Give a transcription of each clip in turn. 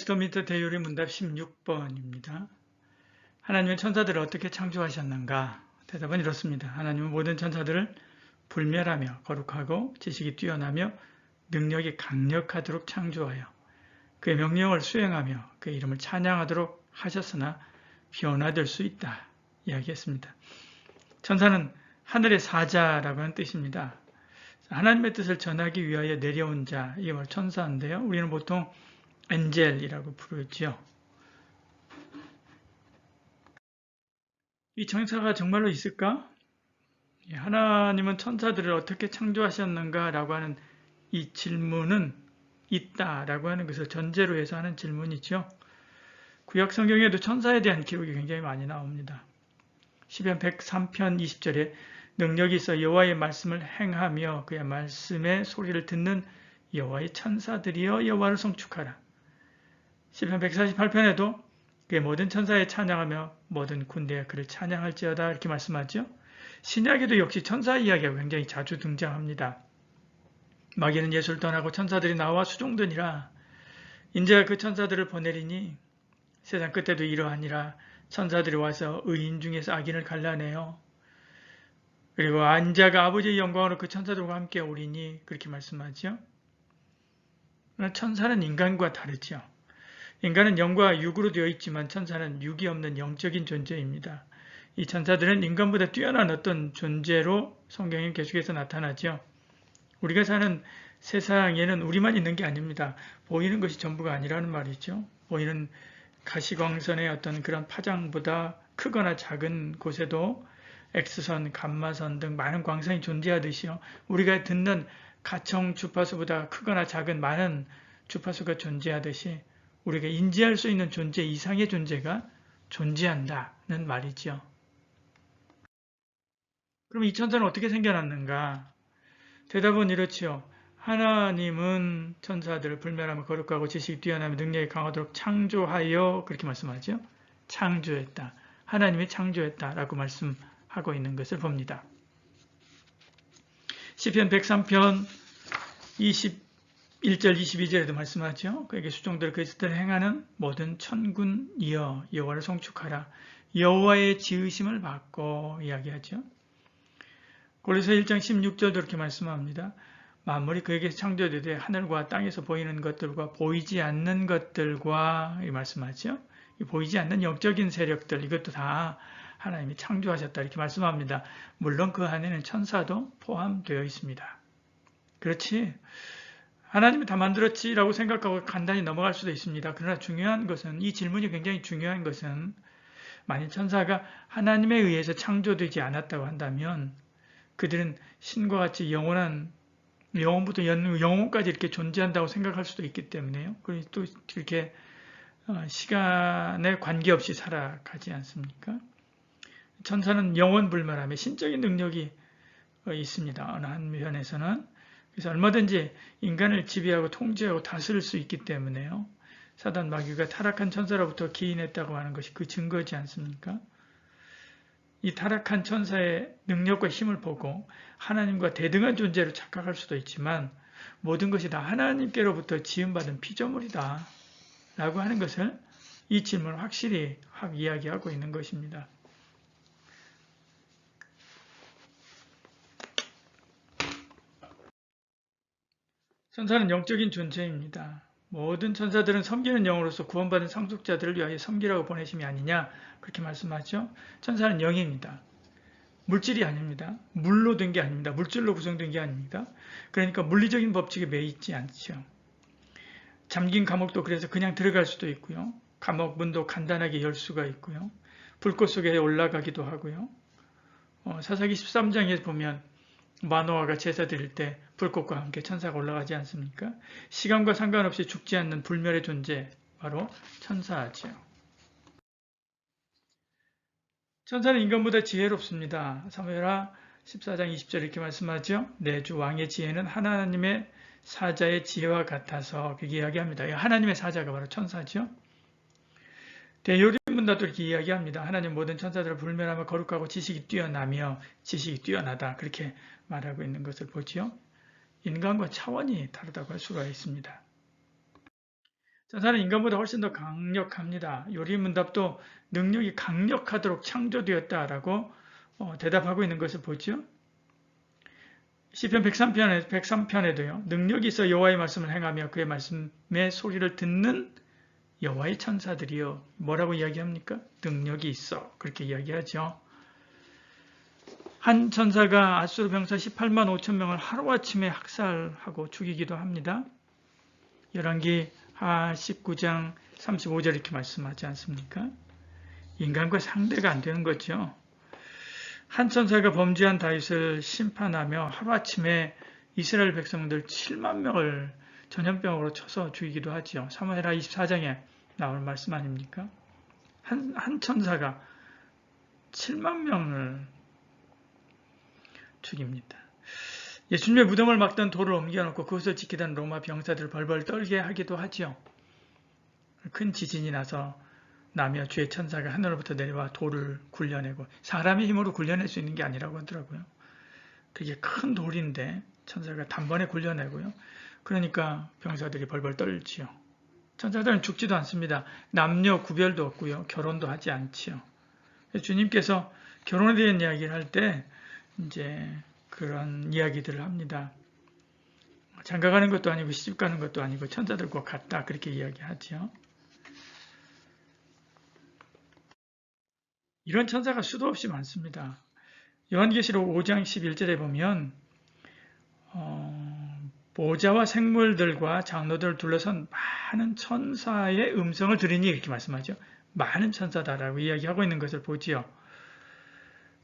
웨스터민스터 대요리 문답 16번입니다. 하나님은 천사들을 어떻게 창조하셨는가? 대답은 이렇습니다. 하나님은 모든 천사들을 불멸하며 거룩하고 지식이 뛰어나며 능력이 강력하도록 창조하여 그의 명령을 수행하며 그의 이름을 찬양하도록 하셨으나 변화될 수 있다. 이야기했습니다. 천사는 하늘의 사자라고 하는 뜻입니다. 하나님의 뜻을 전하기 위하여 내려온 자, 이게 바로 천사인데요. 우리는 보통 엔젤이라고 부르죠. 이 천사가 정말로 있을까? 하나님은 천사들을 어떻게 창조하셨는가 라고 하는 이 질문은 있다라고 하는 것을 전제로 해서 하는 질문이죠. 구약 성경에도 천사에 대한 기록이 굉장히 많이 나옵니다. 시편 103편 20절에 능력이 있어 여호와의 말씀을 행하며 그의 말씀의 소리를 듣는 여호와의 천사들이여 여호와를 송축하라. 시편 148편에도 그의 모든 천사에 찬양하며 모든 군대가 그를 찬양할지어다 이렇게 말씀하죠. 신약에도 역시 천사 이야기가 굉장히 자주 등장합니다. 마귀는 예수를 떠나고 천사들이 나와 수종드니라. 인자가 그 천사들을 보내리니 세상 끝에도 이러하니라. 천사들이 와서 의인 중에서 악인을 갈라내요. 그리고 인자가 아버지의 영광으로 그 천사들과 함께 오리니 그렇게 말씀하죠. 천사는 인간과 다르죠. 인간은 영과 육으로 되어 있지만 천사는 육이 없는 영적인 존재입니다. 이 천사들은 인간보다 뛰어난 어떤 존재로 성경에 계속해서 나타나죠. 우리가 사는 세상에는 우리만 있는 게 아닙니다. 보이는 것이 전부가 아니라는 말이죠. 보이는 가시광선의 어떤 그런 파장보다 크거나 작은 곳에도 X선, 감마선 등 많은 광선이 존재하듯이요. 우리가 듣는 가청 주파수보다 크거나 작은 많은 주파수가 존재하듯이 우리가 인지할 수 있는 존재 이상의 존재가 존재한다는 말이죠. 그럼 이 천사는 어떻게 생겨났는가? 대답은 이렇지요. 하나님은 천사들을 불멸하며 거룩하고 지식이 뛰어나며 능력이 강하도록 창조하여 그렇게 말씀하죠. 창조했다. 하나님이 창조했다라고 말씀하고 있는 것을 봅니다. 시편 103편 21절 22절에도 말씀하죠. 그에게 수종들 그 뜻을 행하는 모든 천군이여 여호와를 송축하라. 여호와의 지으심을 받고 이야기하죠. 고린도서 1장 16절도 이렇게 말씀합니다. 만물이 그에게 창조되되 하늘과 땅에서 보이는 것들과 보이지 않는 것들과 이 말씀하죠. 보이지 않는 영적인 세력들 이것도 다 하나님이 창조하셨다 이렇게 말씀합니다. 물론 그 안에는 천사도 포함되어 있습니다. 그렇지 하나님이 다 만들었지라고 생각하고 간단히 넘어갈 수도 있습니다. 그러나 중요한 것은 이 질문이 굉장히 중요한 것은 만일 천사가 하나님에 의해서 창조되지 않았다고 한다면 그들은 신과 같이 영원부터 영원까지 이렇게 존재한다고 생각할 수도 있기 때문에요. 그리고 또 이렇게 시간에 관계없이 살아가지 않습니까? 천사는 영원불멸하며 신적인 능력이 있습니다. 어느 한면에서는. 그래서 얼마든지 인간을 지배하고 통제하고 다스릴 수 있기 때문에요. 사단 마귀가 타락한 천사로부터 기인했다고 하는 것이 그 증거지 않습니까? 이 타락한 천사의 능력과 힘을 보고 하나님과 대등한 존재로 착각할 수도 있지만 모든 것이 다 하나님께로부터 지음받은 피조물이다 라고 하는 것을 이 질문을 확실히 이야기하고 있는 것입니다. 천사는 영적인 존재입니다. 모든 천사들은 섬기는 영으로서 구원받은 상속자들을 위하여 섬기라고 보내심이 아니냐 그렇게 말씀하죠. 천사는 영입니다. 물질이 아닙니다. 물로 된 게 아닙니다. 물질로 구성된 게 아닙니다. 그러니까 물리적인 법칙에 매이지 않죠. 잠긴 감옥도 그래서 그냥 들어갈 수도 있고요. 감옥 문도 간단하게 열 수가 있고요. 불꽃 속에 올라가기도 하고요. 사사기 13장에 보면 마노아가 제사 드릴 때 불꽃과 함께 천사가 올라가지 않습니까? 시간과 상관없이 죽지 않는 불멸의 존재 바로 천사죠. 천사는 인간보다 지혜롭습니다. 사무엘하 14장 20절 이렇게 말씀하죠. 내 주 왕의 지혜는 하나님의 사자의 지혜와 같아서 그렇게 이야기합니다. 하나님의 사자가 바로 천사죠. 대요리 문답도 이렇게 이야기합니다. 하나님 모든 천사들을 불멸하며 거룩하고 지식이 뛰어나며 지식이 뛰어나다 그렇게 말하고 있는 것을 보지요. 인간과 차원이 다르다고 할 수가 있습니다. 천사는 인간보다 훨씬 더 강력합니다. 요리문답도 능력이 강력하도록 창조되었다라고 대답하고 있는 것을 보죠. 시편 103편에도요. 능력이 있어 여호와의 말씀을 행하며 그의 말씀의 소리를 듣는 여호와의 천사들이요. 뭐라고 이야기합니까? 능력이 있어. 그렇게 이야기하죠. 한 천사가 아수르 병사 18만 5천 명을 하루아침에 학살하고 죽이기도 합니다. 열왕기 하 19장 35절 이렇게 말씀하지 않습니까? 인간과 상대가 안 되는 거죠. 한 천사가 범죄한 다윗을 심판하며 하루아침에 이스라엘 백성들 7만 명을 전염병으로 쳐서 죽이기도 하지요. 사무엘하 24장에 나올 말씀 아닙니까? 한 천사가 7만 명을 죽입니다. 예수님의 무덤을 막던 돌을 옮겨놓고 그것을 지키던 로마 병사들을 벌벌 떨게 하기도 하지요. 큰 지진이 나며 주의 천사가 하늘로부터 내려와 돌을 굴려내고 사람의 힘으로 굴려낼 수 있는 게 아니라고 하더라고요. 그게 큰 돌인데 천사가 단번에 굴려내고요. 그러니까 병사들이 벌벌 떨지요. 천사들은 죽지도 않습니다. 남녀 구별도 없고요. 결혼도 하지 않지요. 주님께서 결혼에 대한 이야기를 할 때 이제 그런 이야기들을 합니다. 장가가는 것도 아니고 시집가는 것도 아니고 천사들과 같다 그렇게 이야기하죠. 이런 천사가 수도 없이 많습니다. 요한계시록 5장 11절에 보면 보좌와 생물들과 장로들을 둘러선 많은 천사의 음성을 들으니 이렇게 말씀하죠. 많은 천사다라고 이야기하고 있는 것을 보지요.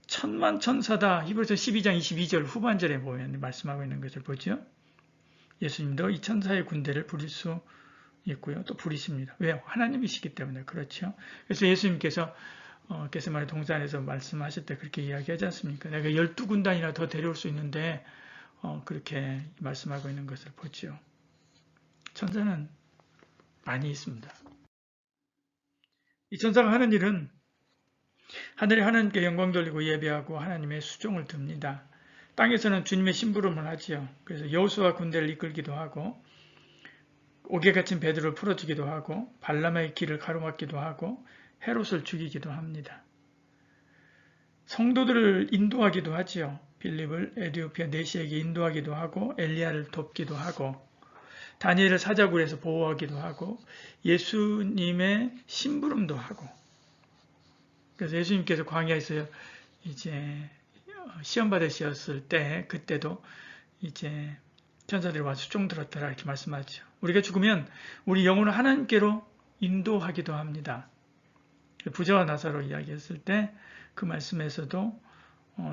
천만 천사다. 히브리서 12장 22절 후반절에 보면 말씀하고 있는 것을 보죠. 예수님도 이 천사의 군대를 부릴 수 있고요. 또 부리십니다. 왜요? 하나님이시기 때문에 그렇죠. 그래서 예수님께서 겟세마네 동산에서 말씀하실 때 그렇게 이야기하지 않습니까? 내가 12군단이나 더 데려올 수 있는데 그렇게 말씀하고 있는 것을 보죠. 천사는 많이 있습니다. 이 천사가 하는 일은 하늘에 하나님께 영광 돌리고 예배하고 하나님의 수종을 듭니다. 땅에서는 주님의 심부름을 하지요. 그래서 여호수아 군대를 이끌기도 하고 옥에 갇힌 베드로를 풀어주기도 하고 발람의 길을 가로막기도 하고 헤롯을 죽이기도 합니다. 성도들을 인도하기도 하지요. 빌립을 에디오피아 내시에게 인도하기도 하고 엘리야를 돕기도 하고 다니엘을 사자굴에서 보호하기도 하고 예수님의 심부름도 하고 그래서 예수님께서 광야에서 이제 시험 받으셨을 때 그때도 이제 천사들이 와서 수종 들었더라 이렇게 말씀하죠. 우리가 죽으면 우리 영혼을 하나님께로 인도하기도 합니다. 부자와 나사로 이야기했을 때 그 말씀에서도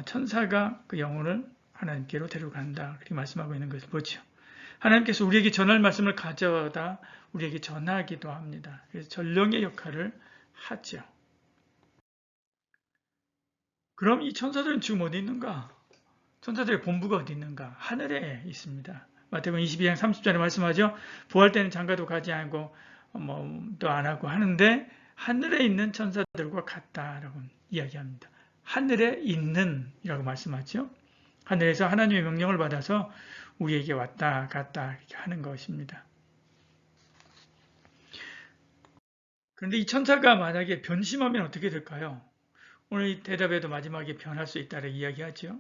천사가 그 영혼을 하나님께로 데려간다 그렇게 말씀하고 있는 것을 보죠. 하나님께서 우리에게 전할 말씀을 가져다 우리에게 전하기도 합니다. 그래서 전령의 역할을 하죠. 그럼 이 천사들은 지금 어디 있는가? 천사들의 본부가 어디 있는가? 하늘에 있습니다. 마태복음 22장 30절에 말씀하죠. 부활 때는 장가도 가지 않고 또 안 하고 하는데 하늘에 있는 천사들과 같다라고 이야기합니다. 하늘에 있는 이라고 말씀하죠. 하늘에서 하나님의 명령을 받아서 우리에게 왔다 갔다 이렇게 하는 것입니다. 그런데 이 천사가 만약에 변심하면 어떻게 될까요? 오늘 이 대답에도 마지막에 변할 수 있다고 이야기하죠.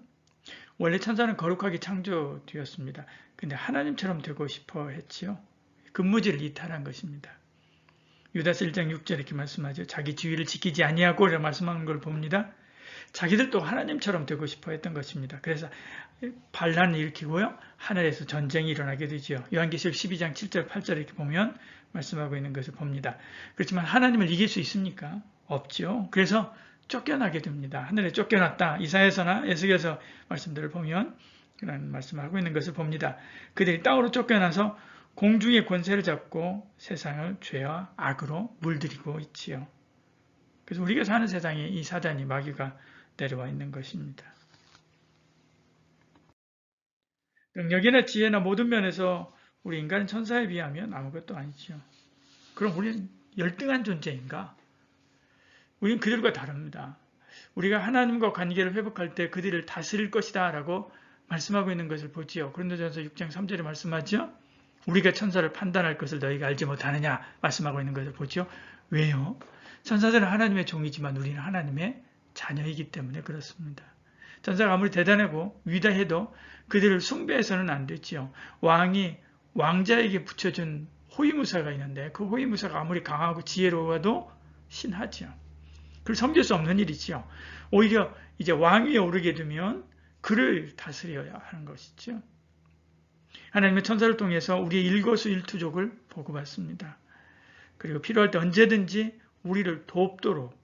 원래 천사는 거룩하게 창조되었습니다. 근데 하나님처럼 되고 싶어 했지요. 근무지를 이탈한 것입니다. 유다서 1장 6절 이렇게 말씀하죠. 자기 지위를 지키지 아니하고 이렇게 말씀하는 걸 봅니다. 자기들도 하나님처럼 되고 싶어 했던 것입니다. 그래서 반란을 일으키고요. 하늘에서 전쟁이 일어나게 되죠. 요한계시록 12장 7절 8절 이렇게 보면 말씀하고 있는 것을 봅니다. 그렇지만 하나님을 이길 수 있습니까? 없죠. 그래서 쫓겨나게 됩니다. 하늘에 쫓겨났다. 이사야서나 에스겔서 말씀들을 보면 그런 말씀을 하고 있는 것을 봅니다. 그들이 땅으로 쫓겨나서 공중의 권세를 잡고 세상을 죄와 악으로 물들이고 있지요. 그래서 우리가 사는 세상에 이 사단이 마귀가 내려와 있는 것입니다. 능력이나 지혜나 모든 면에서 우리 인간은 천사에 비하면 아무것도 아니지요. 그럼 우리는 열등한 존재인가? 우리는 그들과 다릅니다. 우리가 하나님과 관계를 회복할 때 그들을 다스릴 것이다 라고 말씀하고 있는 것을 보지요. 고린도전서 6장 3절에 말씀하죠. 우리가 천사를 판단할 것을 너희가 알지 못하느냐 말씀하고 있는 것을 보죠. 왜요? 천사들은 하나님의 종이지만 우리는 하나님의 자녀이기 때문에 그렇습니다. 천사가 아무리 대단하고 위대해도 그들을 숭배해서는 안 됐죠. 왕이 왕자에게 붙여준 호위무사가 있는데 그 호위무사가 아무리 강하고 지혜로워도 신하죠. 그걸 섬길 수 없는 일이죠. 오히려 이제 왕위에 오르게 되면 그를 다스려야 하는 것이죠. 하나님의 천사를 통해서 우리의 일거수일투족을 보고받습니다. 그리고 필요할 때 언제든지 우리를 돕도록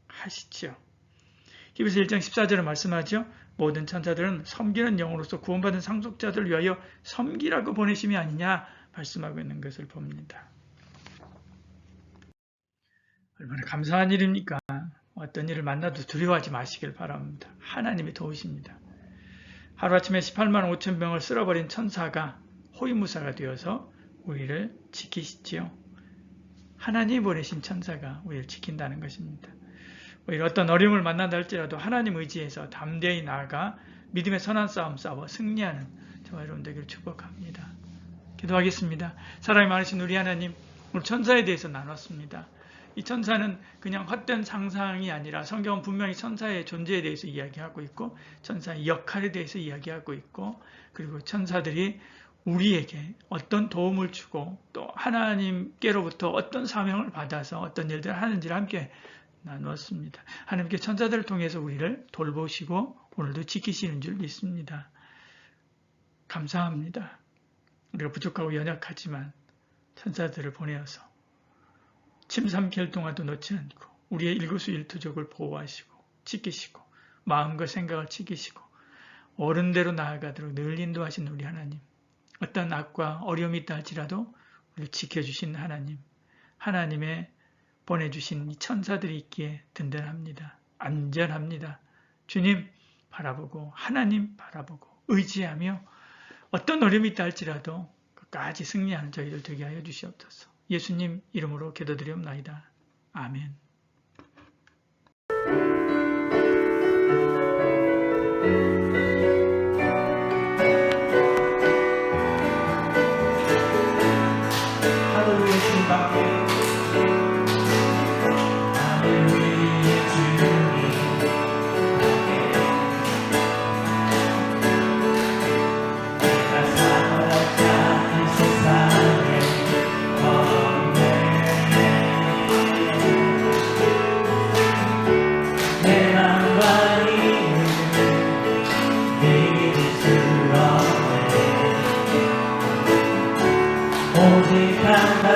하시죠. 히브리서 1장 14절에 말씀하죠. 모든 천사들은 섬기는 영으로서 구원받은 상속자들을 위하여 섬기라고 보내심이 아니냐 말씀하고 있는 것을 봅니다. 얼마나 감사한 일입니까? 어떤 일을 만나도 두려워하지 마시길 바랍니다. 하나님이 도우십니다. 하루아침에 18만 5천 명을 쓸어버린 천사가 호위무사가 되어서 우리를 지키시지요. 하나님이 보내신 천사가 우리를 지킨다는 것입니다. 오히려 어떤 어려움을 만난다 할지라도 하나님 의지해서 담대히 나아가 믿음의 선한 싸움 싸워 승리하는 저와 여러분 되기를 축복합니다. 기도하겠습니다. 사랑이 많으신 우리 하나님, 오늘 천사에 대해서 나눴습니다. 이 천사는 그냥 헛된 상상이 아니라 성경은 분명히 천사의 존재에 대해서 이야기하고 있고 천사의 역할에 대해서 이야기하고 있고 그리고 천사들이 우리에게 어떤 도움을 주고 또 하나님께로부터 어떤 사명을 받아서 어떤 일들을 하는지를 함께 나누었습니다. 하나님께 천사들을 통해서 우리를 돌보시고 오늘도 지키시는 줄 믿습니다. 감사합니다. 우리가 부족하고 연약하지만 천사들을 보내어서 침 삼킬 동안도 놓지 않고 우리의 일거수일투족을 보호하시고 지키시고 마음과 생각을 지키시고 어른대로 나아가도록 늘 인도하신 우리 하나님, 어떤 악과 어려움이 있다 할지라도 우리를 지켜주신 하나님, 하나님의 보내주신 이 천사들이 있기에 든든합니다. 안전합니다. 주님 바라보고 하나님 바라보고 의지하며 어떤 어려움이 있다 할지라도 끝까지 승리하는 저희들 되게 하여 주시옵소서. 예수님 이름으로 기도드리옵나이다. 아멘. 영원히